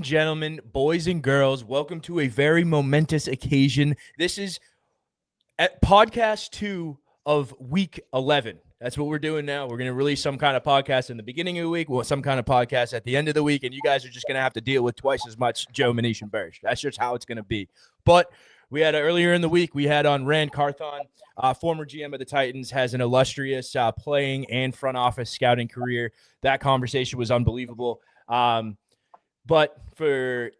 gentlemen, boys and girls, welcome to a very momentous occasion. This is at podcast 2 of week 11. That's what we're doing now. We're going to release some kind of podcast in the beginning of the week, some kind of podcast at the end of the week, and you guys are just going to have to deal with twice as much Joe, Manish, and Burg. That's just how it's going to be. But we had earlier in the week, we had on Rand Carthon, former GM of the Titans, has an illustrious playing and front office scouting career. That conversation was unbelievable. But for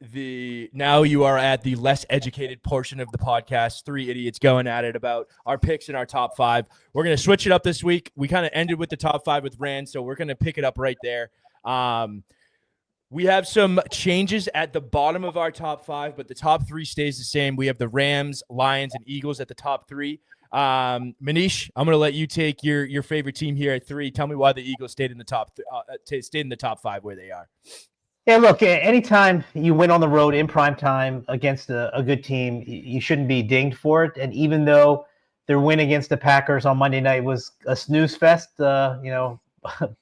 now you are at the less educated portion of the podcast, three idiots going at it about our picks in our top five. We're going to switch it up this week. We kind of ended with the top five with Rand, so we're going to pick it up right there. We have some changes at the bottom of our top five, but the top three stays the same. We have the Rams, Lions, and Eagles at the top three. Manish, I'm going to let you take your favorite team here at three. Tell me why the Eagles stayed in the top five where they are. Yeah, look, anytime you win on the road in prime time against a good team, you shouldn't be dinged for it. And even though their win against the Packers on Monday night was a snooze fest, by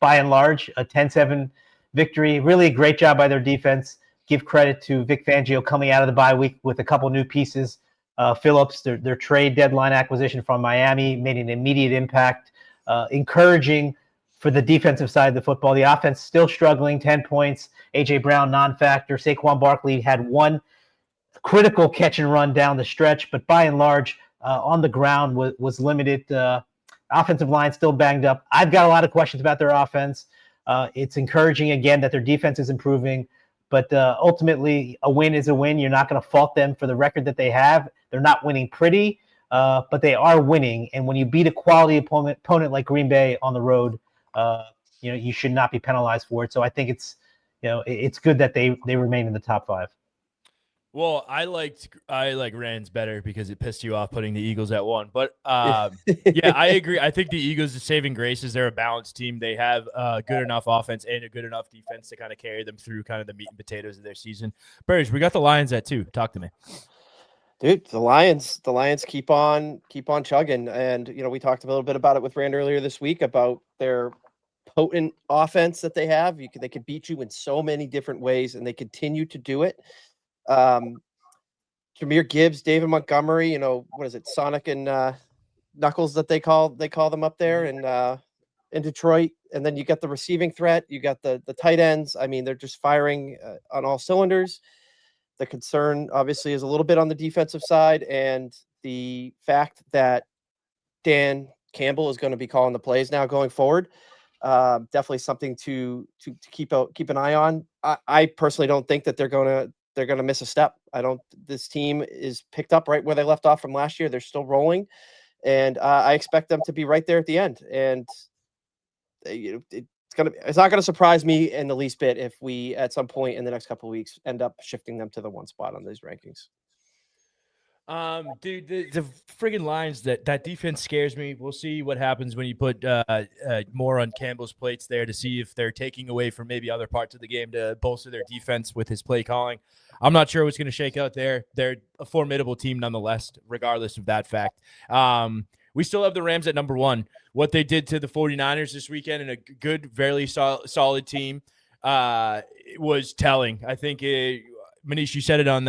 and large, a 10-7 victory, really a great job by their defense. Give credit to Vic Fangio coming out of the bye week with a couple new pieces. Phillips, their trade deadline acquisition from Miami, made an immediate impact, encouraging for the defensive side of the football. The offense still struggling, 10 points. A.J. Brown, non-factor. Saquon Barkley had one critical catch and run down the stretch, but by and large, on the ground was limited. Offensive line still banged up. I've got a lot of questions about their offense. It's encouraging, again, that their defense is improving, but ultimately, a win is a win. You're not going to fault them for the record that they have. They're not winning pretty, but they are winning. And when you beat a quality opponent like Green Bay on the road, you should not be penalized for it. So I think it's good that they remain in the top five. Well, I like Rand's better because it pissed you off putting the Eagles at one. But yeah, I agree. I think the Eagles' saving grace is they're a balanced team. They have good enough offense and a good enough defense to kind of carry them through kind of the meat and potatoes of their season. Burge, we got the Lions at 2. Talk to me. Dude, the Lions keep on chugging. And, we talked a little bit about it with Rand earlier this week about their potent offense that they have. They could beat you in so many different ways, and they continue to do it. Jahmyr Gibbs, David Montgomery, what is it, Sonic and Knuckles that they call them up there in Detroit. And then you got the receiving threat, you got the tight ends. I mean, they're just firing on all cylinders. The concern obviously is a little bit on the defensive side, and the fact that Dan Campbell is going to be calling the plays now going forward. Definitely something to keep an eye on. I personally don't think that they're going to miss a step. This team is picked up right where they left off from last year. They're still rolling, and I expect them to be right there at the end. And it's not going to surprise me in the least bit if we at some point in the next couple of weeks end up shifting them to the one spot on these rankings. Dude, the friggin' Lions, that defense scares me. We'll see what happens when you put more on Campbell's plates there to see if they're taking away from maybe other parts of the game to bolster their defense with his play calling. I'm not sure what's going to shake out there. They're a formidable team nonetheless, regardless of that fact. We still have the Rams at number 1. What they did to the 49ers this weekend in a good, fairly solid team was telling. I think Manish, you said it on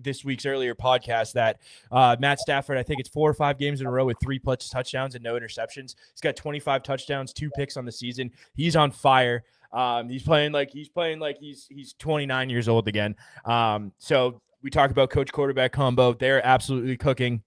this week's earlier podcast that Matt Stafford, I think it's 4 or 5 games in a row with 3+ touchdowns and no interceptions. He's got 25 touchdowns, 2 picks on the season. He's on fire. He's playing like he's 29 years old again. So we talk about coach quarterback combo. They're absolutely cooking.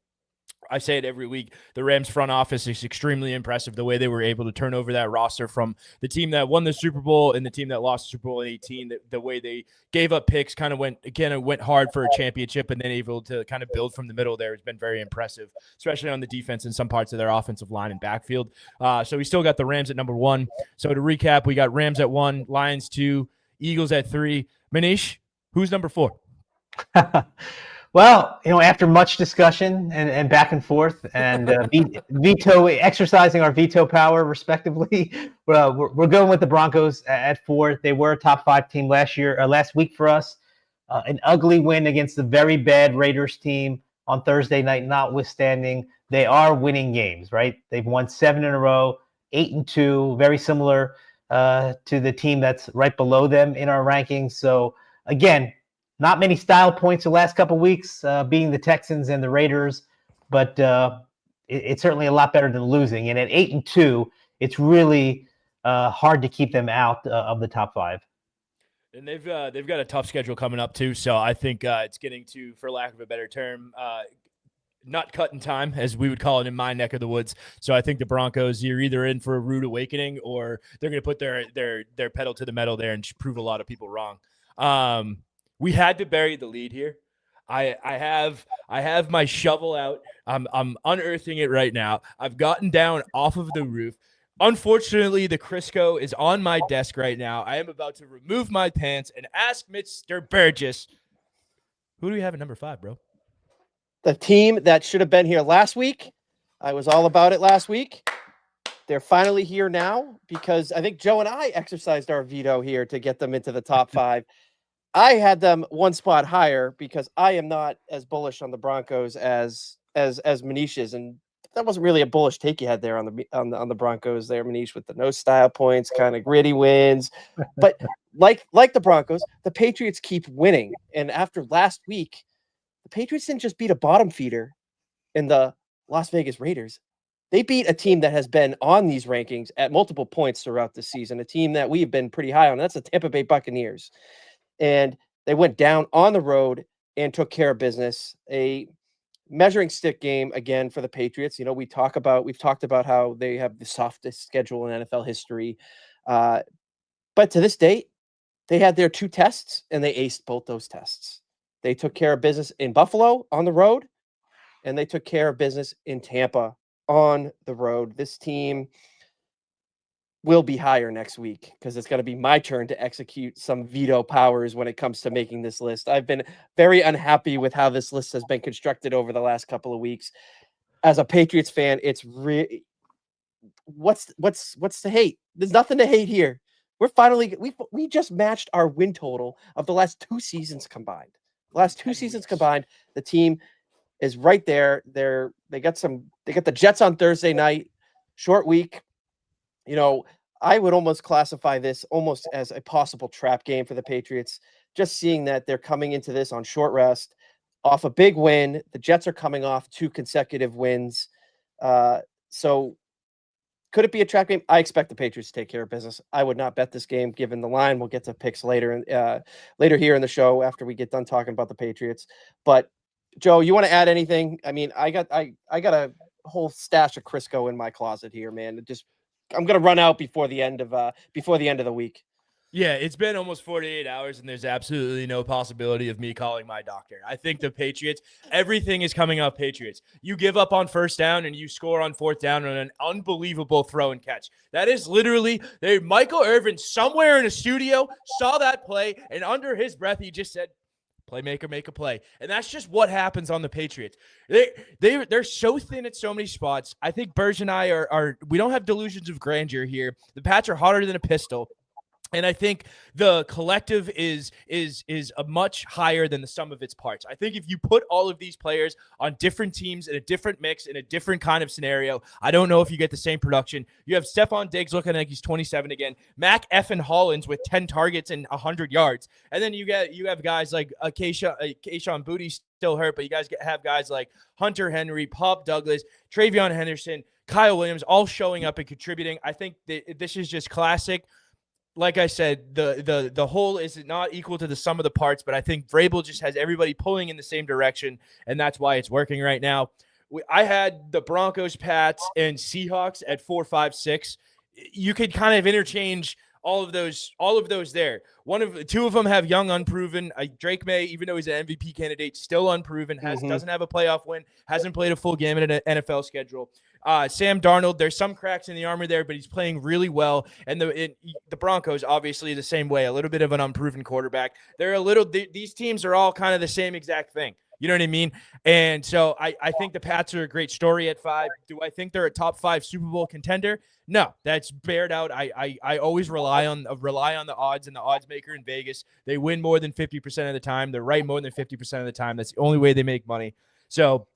I say it every week. The Rams front office is extremely impressive the way they were able to turn over that roster from the team that won the Super Bowl and the team that lost the Super Bowl in 2018. The way they gave up picks kind of went hard for a championship, and then able to kind of build from the middle there has been very impressive, especially on the defense and some parts of their offensive line and backfield. So we still got the Rams at number 1. So to recap, we got Rams at 1, Lions 2, Eagles at 3. Manish, who's number 4? Well, after much discussion and back and forth and exercising our veto power respectively, we're going with the Broncos at 4. They were a top 5 team last week for us. An ugly win against the very bad Raiders team on Thursday night, notwithstanding. They are winning games, right? They've won 7 in a row, 8-2, very similar to the team that's right below them in our rankings. So again, not many style points the last couple weeks, being the Texans and the Raiders, but it's certainly a lot better than losing. And at 8-2, it's really hard to keep them out of the top 5. And they've got a tough schedule coming up too. So I think it's getting to, for lack of a better term, not cutting time, as we would call it in my neck of the woods. So I think the Broncos, you're either in for a rude awakening or they're going to put their pedal to the metal there and prove a lot of people wrong. We had to bury the lead here. I have my shovel out. I'm unearthing it right now. I've gotten down off of the roof. Unfortunately, the Crisco is on my desk right now. I am about to remove my pants and ask Mr. Burgess, who do we have at number 5, bro? The team that should have been here last week. I was all about it last week. They're finally here now because I think Joe and I exercised our veto here to get them into the top 5. I had them one spot higher because I am not as bullish on the Broncos as Manish is, and that wasn't really a bullish take you had there on the Broncos there, Manish, with the no style points, kind of gritty wins. But like the Broncos, the Patriots keep winning, and after last week, the Patriots didn't just beat a bottom feeder in the Las Vegas Raiders. They beat a team that has been on these rankings at multiple points throughout the season, a team that we've been pretty high on. That's the Tampa Bay Buccaneers. And they went down on the road and took care of business. A measuring stick game again for the Patriots. You know, we've talked about how they have the softest schedule in NFL history. But to this date, they had their 2 tests and they aced both those tests. They took care of business in Buffalo on the road, and they took care of business in Tampa on the road. This team will be higher next week because it's going to be my turn to execute some veto powers when it comes to making this list. I've been very unhappy with how this list has been constructed over the last couple of weeks. As a Patriots fan, it's really what's to hate? There's nothing to hate here. We're finally we just matched our win total of the last 2 seasons combined. The team is right there. They got the Jets on Thursday night, short week. You know, I would almost classify this almost as a possible trap game for the Patriots. Just seeing that they're coming into this on short rest, off a big win. The Jets are coming off 2 consecutive wins. So could it be a trap game? I expect the Patriots to take care of business. I would not bet this game given the line. We'll get to picks later here in the show after we get done talking about the Patriots. But Joe, you want to add anything? I mean, I got a whole stash of Crisco in my closet here, man. I'm gonna run out before the end of the week. Yeah, it's been almost 48 hours, and there's absolutely no possibility of me calling my doctor. I think the Patriots, everything is coming off Patriots. You give up on first down, and you score on 4th down on an unbelievable throw and catch. That is literally Michael Irvin somewhere in a studio saw that play, and under his breath, he just said, playmaker, make a play. And that's just what happens on the Patriots. They're so thin at so many spots. I think Burge and I we don't have delusions of grandeur here. The Pats are hotter than a pistol. And I think the collective is a much higher than the sum of its parts. I think if you put all of these players on different teams in a different mix, in a different kind of scenario, I don't know if you get the same production. You have Stephon Diggs looking like he's 27 again. Mac effing Hollins with 10 targets and 100 yards. And then you have guys like Kayshon Boutte still hurt, but you guys have guys like Hunter Henry, Pop Douglas, Travion Henderson, Kyle Williams, all showing up and contributing. I think this is just classic. Like I said, the whole is not equal to the sum of the parts, but I think Vrabel just has everybody pulling in the same direction, and that's why it's working right now. I had the Broncos, Pats, and Seahawks at 4, 5, 6. You could kind of interchange all of those there. Two of them have young, unproven. Drake May, even though he's an MVP candidate, still unproven, doesn't have a playoff win, hasn't played a full game in an NFL schedule. Sam Darnold, there's some cracks in the armor there, but he's playing really well. And the Broncos, obviously, the same way, a little bit of an unproven quarterback. These teams are all kind of the same exact thing. You know what I mean? And so I think the Pats are a great story at 5. Do I think they're a top 5 Super Bowl contender? No, that's bared out. I always rely on the odds and the odds maker in Vegas. They win more than 50% of the time. They're right more than 50% of the time. That's the only way they make money. So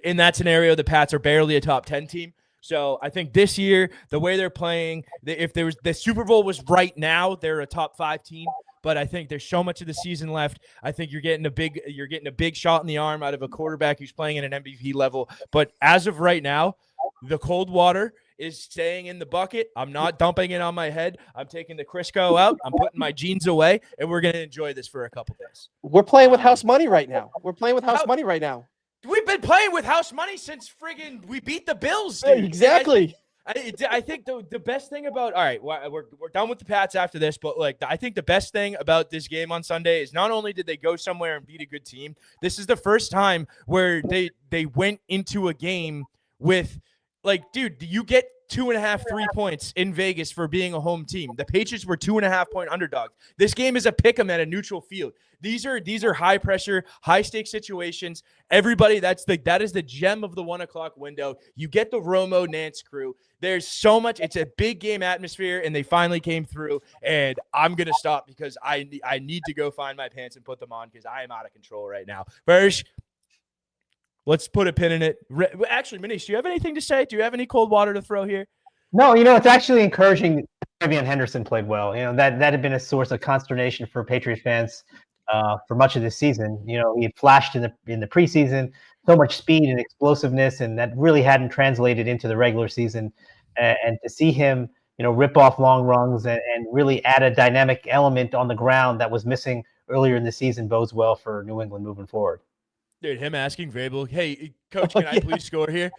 in that scenario, the Pats are barely a top 10 team. So I think this year, the way they're playing, if there was the Super Bowl was right now, they're a top 5 team. but I think there's so much of the season left. I think you're getting a big shot in the arm out of a quarterback who's playing at an MVP level. But as of right now, the cold water is staying in the bucket. I'm not dumping it on my head. I'm taking the Crisco out. I'm putting my jeans away, and we're going to enjoy this for a couple days. We're playing with house money right now. We've been playing with house money since friggin' we beat the Bills, dude. Exactly. I think the best thing about, all right, we're done with the Pats after this, but like I think the best thing about this game on Sunday is not only did they go somewhere and beat a good team, this is the first time where they went into a game with, like, dude, you get 2.5, 3 points in Vegas for being a home team. The Patriots were 2.5-point underdogs. This game is a pick 'em at a neutral field. These are high pressure, high stakes situations. Everybody, that is the gem of the 1 o'clock window. You get the Romo Nance crew. There's so much. It's a big game atmosphere, and they finally came through. And I'm gonna stop because I need to go find my pants and put them on because I am out of control right now. Burge, let's put a pin in it. Actually, Manish, do you have anything to say? Do you have any cold water to throw here? No, it's actually encouraging. Trevion Henderson played well. That had been a source of consternation for Patriots fans for much of this season. He had flashed in the preseason, so much speed and explosiveness, and that really hadn't translated into the regular season. And to see him, rip off long runs and really add a dynamic element on the ground that was missing earlier in the season bodes well for New England moving forward. Dude, him asking Vrabel, hey, coach, can I please score here?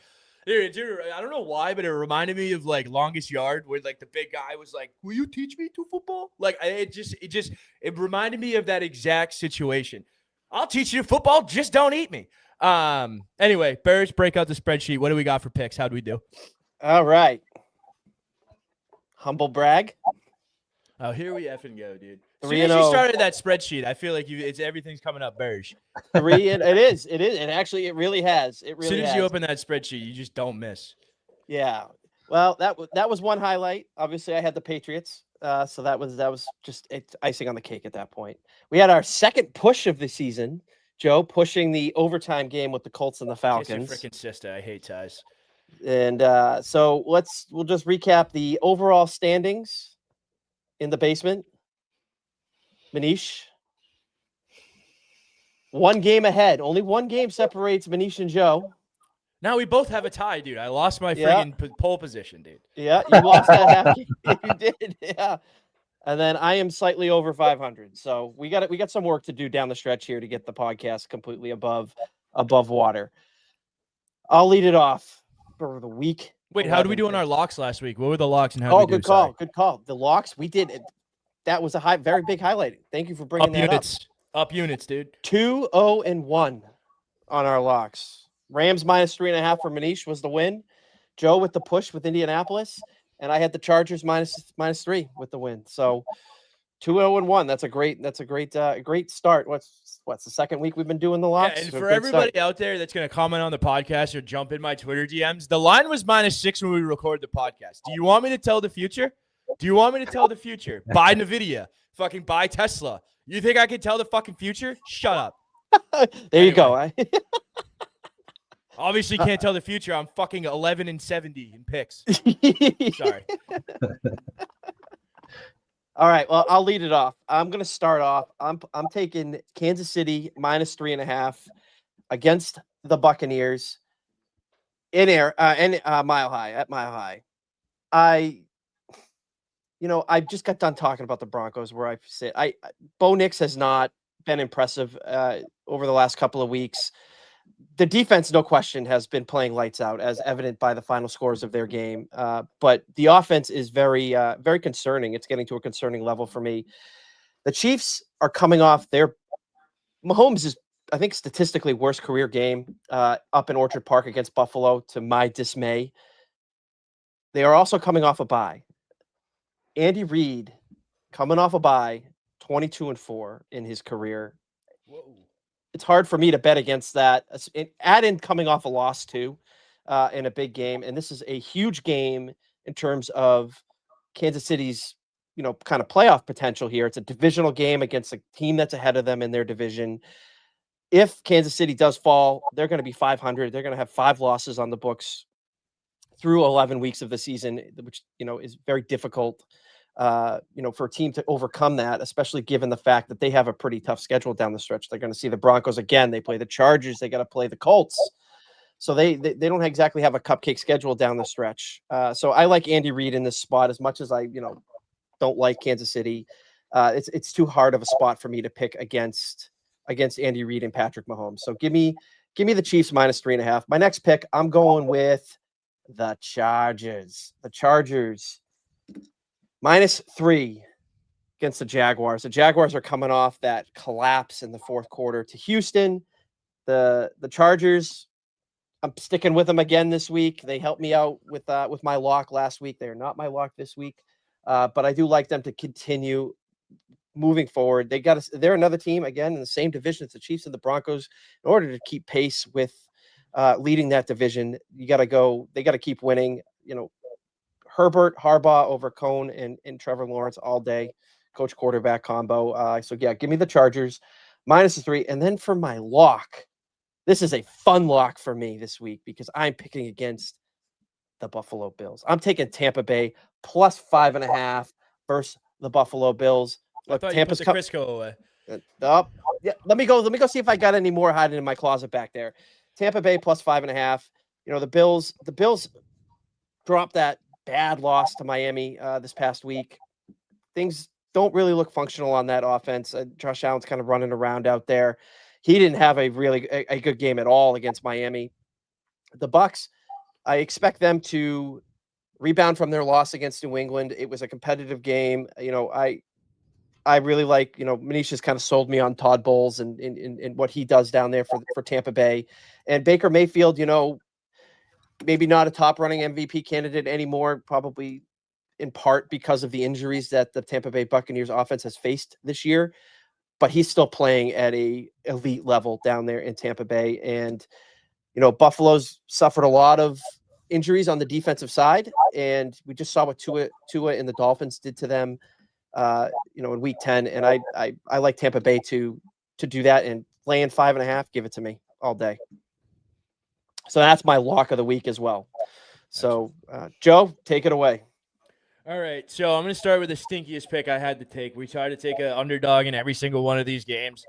Dude, I don't know why, but it reminded me of like Longest Yard, where like the big guy was like, "Will you teach me to football?" Like it reminded me of that exact situation. I'll teach you football, just don't eat me. Anyway, Bears, break out the spreadsheet. What do we got for picks? How do we do? All right. Humble brag. Oh, here we effing go, dude. As 3-0. soon as you started that spreadsheet, I feel like everything's coming up Bears. 3, and it is. And actually, it really has. It really. As soon as has. you open that spreadsheet, you just don't miss. Yeah. Well, that was one highlight. Obviously, I had the Patriots, so that was just icing on the cake at that point. We had our second push of the season. Joe pushing the overtime game with the Colts and the Falcons. Kiss your freaking sister. I hate ties. And so we'll just recap the overall standings in the basement. Manish, one game ahead. Only one game separates Manish and Joe. Now we both have a tie, dude. I lost my friggin' pole position, dude. Yeah, you lost that half game. You did, yeah. And then I am slightly over 500. So we got some work to do down the stretch here to get the podcast completely above water. I'll lead it off for the week. Wait, how did we do on our locks last week? What were the locks and how did we do? Good call. Good call. The locks, we did it. That was a very big highlight. Thank you for bringing that units. Up units, dude. 2-0-1 on our locks. Rams -3.5 for Manish was the win. Joe with the push with Indianapolis, and I had the Chargers -3 with the win. So 2-0-1. That's a great start. What's the second week we've been doing the locks? Yeah, and for everybody out there that's going to comment on the podcast or jump in my Twitter DMs, the line was -6 when we record the podcast. Do you want me to tell the future? Buy NVIDIA. Fucking buy Tesla. You think I can tell the fucking future? Shut up. There you go. Obviously can't tell the future. I'm fucking 11-70 in picks. Sorry. All right. Well, I'll lead it off. I'm going to start off. I'm taking Kansas City -3.5 against the Buccaneers at Mile High. I just got done talking about the Broncos where I sit. Bo Nix has not been impressive over the last couple of weeks. The defense, no question, has been playing lights out, as evident by the final scores of their game. But the offense is very, very concerning. It's getting to a concerning level for me. The Chiefs are coming off Mahomes is, I think, statistically worst career game up in Orchard Park against Buffalo, to my dismay. They are also coming off a bye. Andy Reid coming off a bye, 22-4 in his career. Whoa. It's hard for me to bet against that. Add in coming off a loss too, in a big game, and this is a huge game in terms of Kansas City's, kind of playoff potential here. It's a divisional game against a team that's ahead of them in their division. If Kansas City does fall, they're going to be 500. They're going to have 5 losses on the books through 11 weeks of the season, which is very difficult. for a team to overcome that, especially given the fact that they have a pretty tough schedule down the stretch. They're going to see the Broncos again. They play the Chargers. They got to play the Colts. So they don't exactly have a cupcake schedule down the stretch. So I like Andy Reid in this spot as much as I, don't like Kansas City. It's too hard of a spot for me to pick against Andy Reid and Patrick Mahomes. So give me the Chiefs -3.5. My next pick, I'm going with the Chargers. The Chargers -3 against the Jaguars. The Jaguars are coming off that collapse in the fourth quarter to Houston. The Chargers, I'm sticking with them again this week. They helped me out with my lock last week. They're not my lock this week, but I do like them to continue moving forward. They're another team again in the same division as the Chiefs and the Broncos. In order to keep pace with leading that division, they got to keep winning. Herbert, Harbaugh over Cohn and Trevor Lawrence all day, coach quarterback combo. So yeah, give me the Chargers -3. And then for my lock, this is a fun lock for me this week because I'm picking against the Buffalo Bills. I'm taking Tampa Bay +5.5 versus the Buffalo Bills. Look, Tampa's put the Crisco away. Yeah, let me go see if I got any more hiding in my closet back there. Tampa Bay +5.5. The Bills dropped that bad loss to Miami this past week. Things don't really look functional on that offense. Josh Allen's kind of running around out there. He didn't have a good game at all against Miami. The Bucs, I expect them to rebound from their loss against New England. It was a competitive game. I really like, Manish has kind of sold me on Todd Bowles and what he does down there for Tampa Bay. And Baker Mayfield, maybe not a top running MVP candidate anymore, probably in part because of the injuries that the Tampa Bay Buccaneers offense has faced this year. But he's still playing at a elite level down there in Tampa Bay. And, Buffalo's suffered a lot of injuries on the defensive side. And we just saw what Tua and the Dolphins did to them, in week 10. And I like Tampa Bay to do that, and laying 5.5, give it to me all day. So that's my lock of the week as well. So Joe, take it away. All right, so I'm going to start with the stinkiest pick I had to take. We tried to take an underdog in every single one of these games.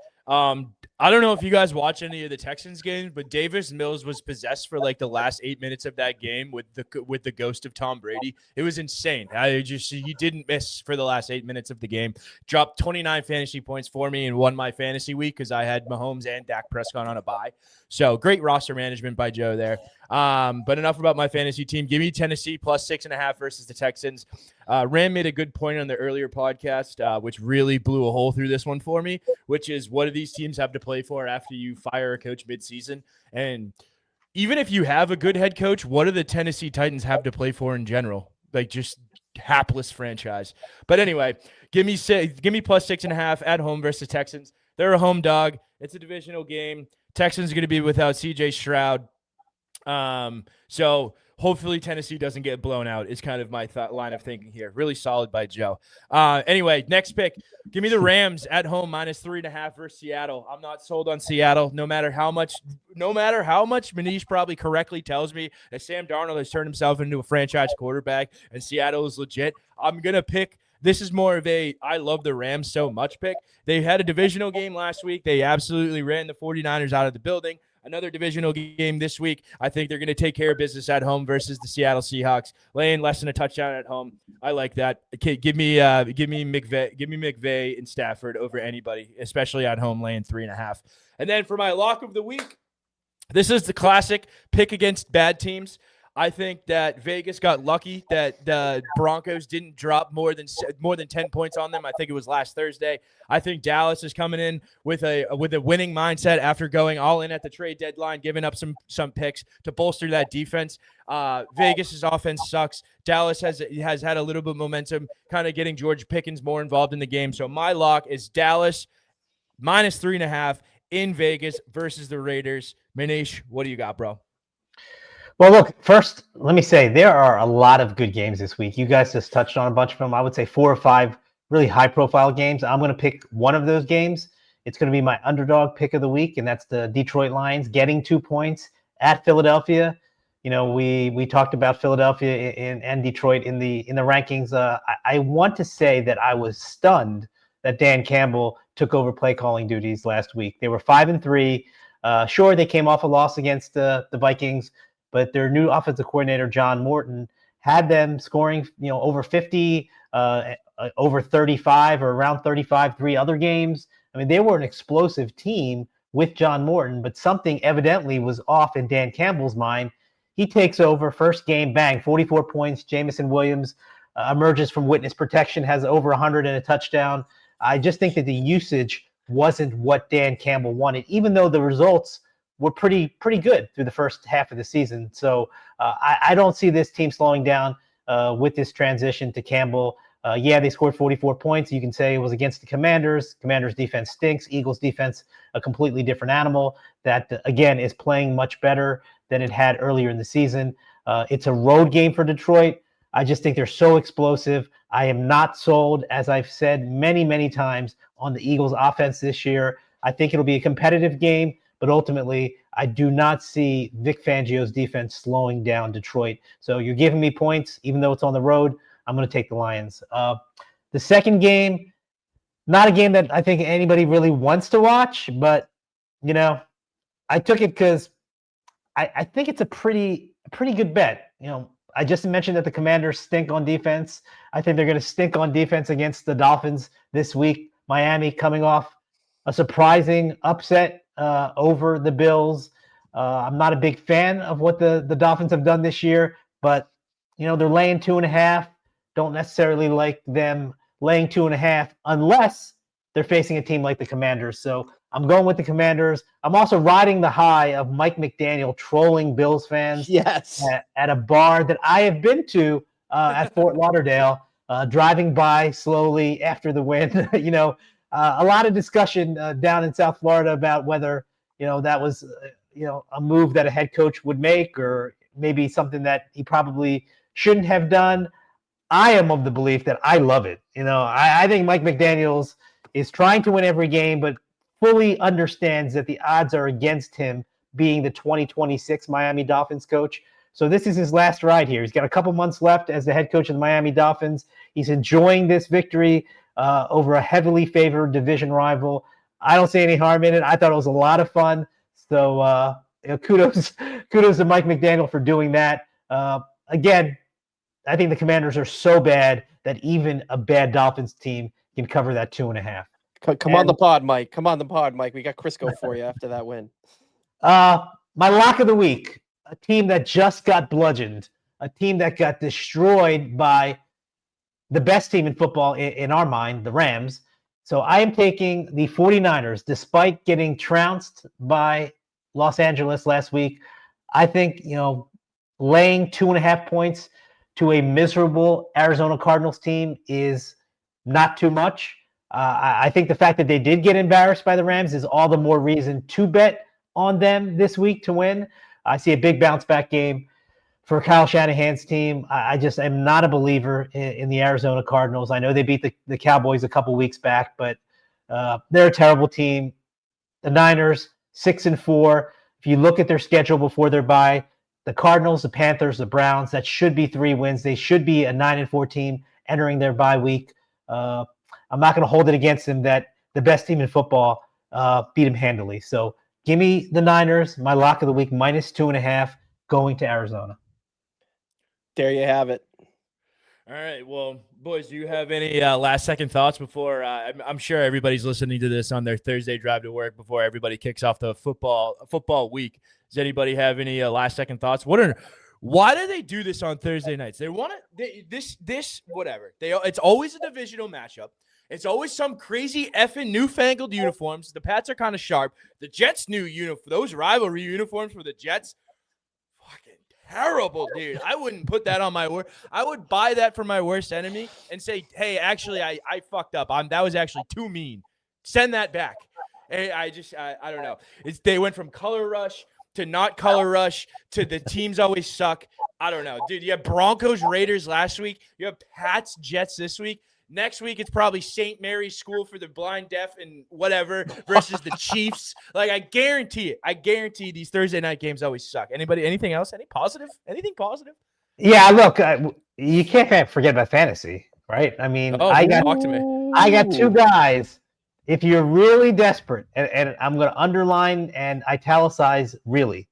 I don't know if you guys watch any of the Texans games, but Davis Mills was possessed for like the last 8 minutes of that game with the ghost of Tom Brady. It was insane. He didn't miss for the last 8 minutes of the game. Dropped 29 fantasy points for me and won my fantasy week because I had Mahomes and Dak Prescott on a bye. So great roster management by Joe there. But enough about my fantasy team. Give me Tennessee +6.5 versus the Texans. Ram made a good point on the earlier podcast, which really blew a hole through this one for me, which is what do these teams have to play for after you fire a coach midseason? And even if you have a good head coach, what do the Tennessee Titans have to play for in general? Like just hapless franchise. But anyway, give me +6.5 at home versus Texans. They're a home dog. It's a divisional game. Texans are going to be without C.J. Stroud. So hopefully Tennessee doesn't get blown out is kind of my line of thinking here. Really solid by Joe. Anyway, next pick. Give me the Rams at home -3.5 versus Seattle. I'm not sold on Seattle. No matter how much Manish probably correctly tells me that Sam Darnold has turned himself into a franchise quarterback and Seattle is legit. I'm going to pick. This is more of a I love the Rams so much pick. They had a divisional game last week. They absolutely ran the 49ers out of the building. Another divisional game this week. I think they're going to take care of business at home versus the Seattle Seahawks, laying less than a touchdown at home. I like that. Okay, give me McVay and Stafford over anybody, especially at home, laying 3.5. And then for my lock of the week, this is the classic pick against bad teams. I think that Vegas got lucky that the Broncos didn't drop more than 10 points on them. I think it was last Thursday. I think Dallas is coming in with a winning mindset after going all in at the trade deadline, giving up some picks to bolster that defense. Vegas's offense sucks. Dallas has had a little bit of momentum, kind of getting George Pickens more involved in the game. So my lock is Dallas -3.5 in Vegas versus the Raiders. Manish, what do you got, bro? Well, look, first, let me say there are a lot of good games this week. You guys just touched on a bunch of them. I would say 4 or 5 really high-profile games. I'm going to pick one of those games. It's going to be my underdog pick of the week, and that's the Detroit Lions getting 2 points at Philadelphia. we talked about Philadelphia and Detroit in the rankings. I want to say that I was stunned that Dan Campbell took over play calling duties last week. They were 5-3. Sure, they came off a loss against the Vikings, but their new offensive coordinator John Morton had them scoring over 50, over 35 or around 35 3 other games. I mean, they were an explosive team with John Morton, but something evidently was off in Dan Campbell's mind. He takes over, first game, bang, 44 points. Jamison Williams emerges from witness protection, has over 100 and a touchdown. I just think that the usage wasn't what Dan Campbell wanted, even though the results were pretty good through the first half of the season. So I don't see this team slowing down with this transition to Campbell. Yeah, they scored 44 points. You can say it was against the Commanders. Commanders defense stinks. Eagles defense, a completely different animal that, again, is playing much better than it had earlier in the season. It's a road game for Detroit. I just think they're so explosive. I am not sold, as I've said many, many times, on the Eagles offense this year. I think it'll be a competitive game, but ultimately I do not see Vic Fangio's defense slowing down Detroit. So you're giving me points, even though it's on the road. I'm going to take the Lions. The second game, not a game that I think anybody really wants to watch, but, I took it because I think it's a pretty good bet. I just mentioned that the Commanders stink on defense. I think they're going to stink on defense against the Dolphins this week. Miami coming off a surprising upset over the Bills. I'm not a big fan of what the Dolphins have done this year, but, they're laying 2.5. Don't necessarily like them laying 2.5 unless they're facing a team like the Commanders. So I'm going with the Commanders. I'm also riding the high of Mike McDaniel trolling Bills fans at a bar that I have been to at Fort Lauderdale, driving by slowly after the win. A lot of discussion down in South Florida about whether, that was, a move that a head coach would make or maybe something that he probably shouldn't have done. I am of the belief that I love it. I think Mike McDaniels is trying to win every game, but fully understands that the odds are against him being the 2026 Miami Dolphins coach. So this is his last ride here. He's got a couple months left as the head coach of the Miami Dolphins. He's enjoying this victory over a heavily favored division rival. I don't see any harm in it. I thought it was a lot of fun. So kudos to Mike McDaniel for doing that. Again, I think the Commanders are so bad that even a bad Dolphins team can cover that 2.5. Come on the pod, Mike. Come on the pod, Mike. We got Crisco for you after that win. My lock of the week, a team that just got bludgeoned, a team that got destroyed by the best team in football in our mind, the Rams. So I am taking the 49ers, despite getting trounced by Los Angeles last week. I think, laying 2.5 points to a miserable Arizona Cardinals team is not too much. I think the fact that they did get embarrassed by the Rams is all the more reason to bet on them this week to win. I see a big bounce back game for Kyle Shanahan's team. I just am not a believer in the Arizona Cardinals. I know they beat the Cowboys a couple weeks back, but they're a terrible team. The Niners, 6-4. If you look at their schedule before their bye, the Cardinals, the Panthers, the Browns, that should be 3 wins. They should be a 9-4 team entering their bye week. I'm not going to hold it against them that the best team in football beat them handily. So give me the Niners, my lock of the week, -2.5, going to Arizona. There you have it. All right. Well, boys, do you have any last-second thoughts before I'm sure everybody's listening to this on their Thursday drive to work before everybody kicks off the football week. Does anybody have any last-second thoughts? Why do they do this on Thursday nights? They want this whatever. It's always a divisional matchup. It's always some crazy effing newfangled uniforms. The Pats are kind of sharp. The Jets' new uniform, those rivalry uniforms for the Jets, fucking terrible, dude. I wouldn't put that on my word. I would buy that for my worst enemy and say, hey, actually, I fucked up. That was actually too mean. Send that back. Hey, I don't know. They went from color rush to not color rush to the teams always suck. I don't know, dude. You have Broncos Raiders last week. You have Pats Jets this week. Next week, it's probably St. Mary's School for the Blind, Deaf, and whatever versus the Chiefs. Like, I guarantee it. I guarantee these Thursday night games always suck. Anybody, anything else? Anything positive? Yeah, look, you can't forget about fantasy, right? I mean, talk to me. I got two guys. If you're really desperate, and I'm going to underline and italicize really,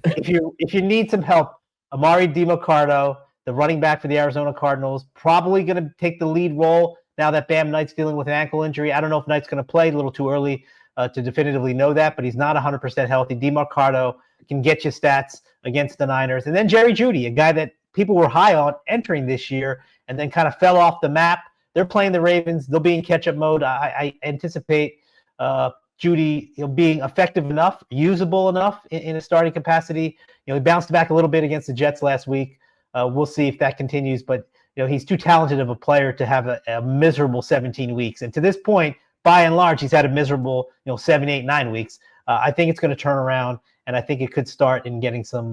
if you need some help, Amari DiMarcardo, the running back for the Arizona Cardinals, probably going to take the lead role now that Bam Knight's dealing with an ankle injury. I don't know if Knight's going to play. A little too early to definitively know that, but he's not 100% healthy. DiMarcardo can get you stats against the Niners. And then Jerry Jeudy, a guy that people were high on entering this year and then kind of fell off the map. They're playing the Ravens. They'll be in catch-up mode. I anticipate Jeudy being effective enough, usable enough in a starting capacity. He bounced back a little bit against the Jets last week. We'll see if that continues, but he's too talented of a player to have a miserable 17 weeks. And to this point, by and large, he's had a miserable 7, 8, 9 weeks. I think it's going to turn around, and I think it could start in getting some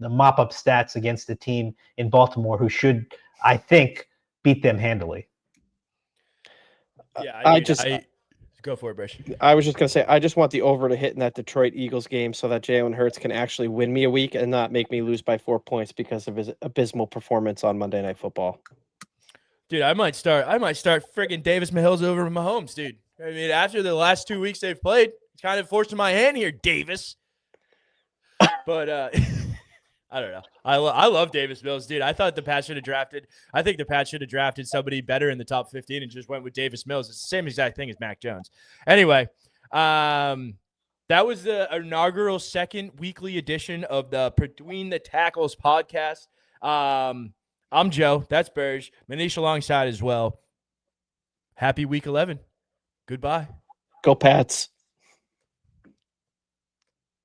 the mop-up stats against the team in Baltimore, who should, I think, beat them handily. Yeah, I go for it, Brish. I was just going to say, I just want the over to hit in that Detroit Eagles game so that Jalen Hurts can actually win me a week and not make me lose by 4 points because of his abysmal performance on Monday Night Football. Dude, I might start friggin' Davis Mahomes over Mahomes, dude. I mean, after the last 2 weeks they've played, it's kind of forcing my hand here, Davis. But I don't know. I love Davis Mills, dude. I think the Pats should have drafted somebody better in the top 15 and just went with Davis Mills. It's the same exact thing as Mac Jones. Anyway, that was the inaugural second weekly edition of the Between the Tackles podcast. I'm Joe. That's Burge. Manish alongside as well. Happy week 11. Goodbye. Go Pats.